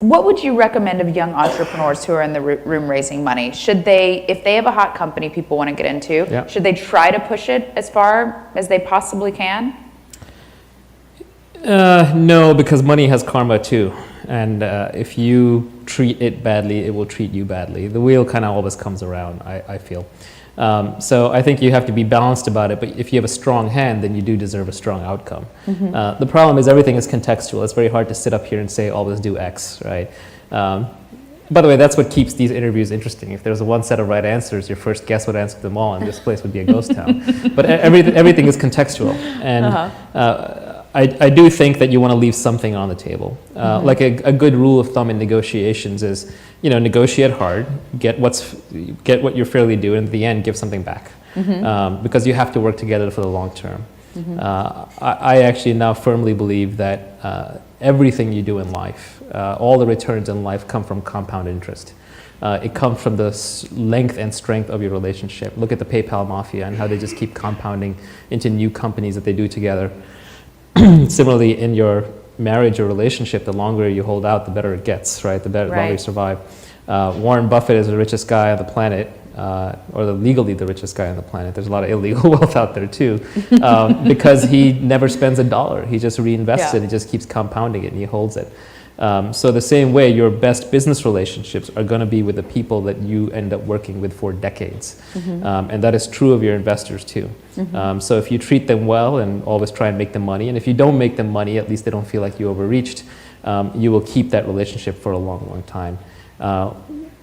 What would you recommend of young entrepreneurs who are in the room raising money? Should they, if they have a hot company people want to get into, should they try to push it as far as they possibly can? No, because money has karma too. And if you treat it badly, it will treat you badly. The wheel kind of always comes around, I feel. So I think you have to be balanced about it, but if you have a strong hand, then you do deserve a strong outcome. The problem is everything is contextual. It's very hard to sit up here and say always do X, right? By the way, that's what keeps these interviews interesting. If there's one set of right answers, your first guest would answer them all, and this place would be a ghost town. But everything is contextual. And I do think that you want to leave something on the table. Like a good rule of thumb in negotiations is, negotiate hard, get what you're fairly due, and at the end, give something back. Because you have to work together for the long term. I actually now firmly believe that everything you do in life, all the returns in life come from compound interest. It comes from the length and strength of your relationship. Look at the PayPal mafia and how they just keep compounding into new companies that they do together. Similarly, in your marriage or relationship, the longer you hold out, the better it gets, right? The longer you survive. Warren Buffett is the richest guy on the planet, or legally the richest guy on the planet. There's a lot of illegal wealth out there too, because he never spends a dollar. He just reinvests it. He just keeps compounding it, and he holds it. So the same way, your best business relationships are going to be with the people that you end up working with for decades. And that is true of your investors too. So if you treat them well and always try and make them money, and if you don't make them money, at least they don't feel like you overreached, you will keep that relationship for a long, long time.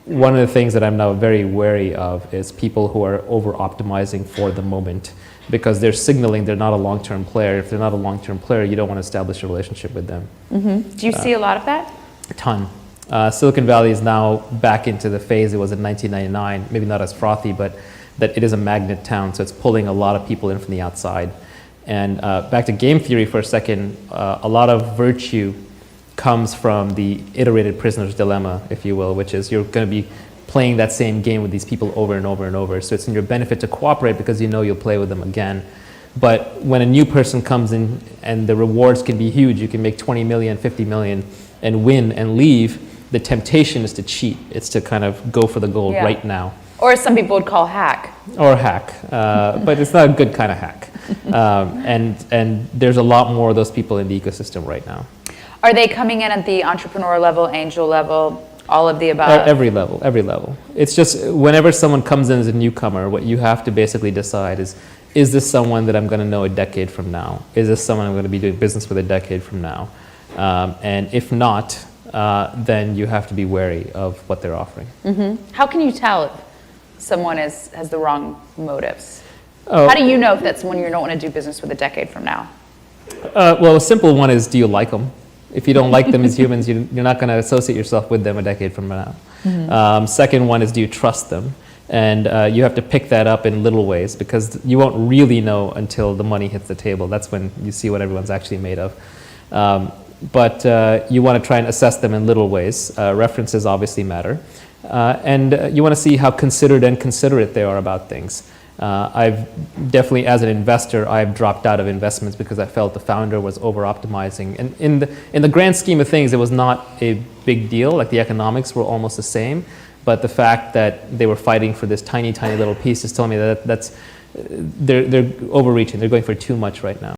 One of the things that I'm now very wary of is people who are over-optimizing for the moment, because they're signaling they're not a long-term player. If they're not a long-term player, you don't want to establish a relationship with them. Do you see a lot of that? A ton. Silicon Valley is now back into the phase it was in 1999, maybe not as frothy, but that it is a magnet town, so it's pulling a lot of people in from the outside. And back to game theory for a second, a lot of virtue comes from the iterated prisoner's dilemma, if you will, which is you're going to be playing that same game with these people over and over and over. So it's in your benefit to cooperate because you know you'll play with them again. But when a new person comes in and the rewards can be huge, you can make 20 million, 50 million and win and leave, the temptation is to cheat. It's to kind of go for the gold right now. Or as some people would call hack. Or hack, but it's not a good kind of hack. And there's a lot more of those people in the ecosystem right now. Are they coming in at the entrepreneur level, angel level, all of the above? Every level, every level. It's just whenever someone comes in as a newcomer, what you have to basically decide is this someone that I'm going to know a decade from now? Is this someone I'm going to be doing business with a decade from now? And if not, then you have to be wary of what they're offering. How can you tell if someone has the wrong motives? How do you know if that's someone you don't want to do business with a decade from now? Well, a simple one is, do you like them? If you don't like them as humans, you're not going to associate yourself with them a decade from now. Second one is, do you trust them? And you have to pick that up in little ways, because you won't really know until the money hits the table. That's when you see what everyone's actually made of. But you want to try and assess them in little ways. References obviously matter. And you want to see how considered and considerate they are about things. I've definitely, as an investor, I've dropped out of investments because I felt the founder was over-optimizing. And in the grand scheme of things, it was not a big deal. Like, the economics were almost the same. But the fact that they were fighting for this tiny, tiny little piece is telling me that they're overreaching. They're going for too much right now.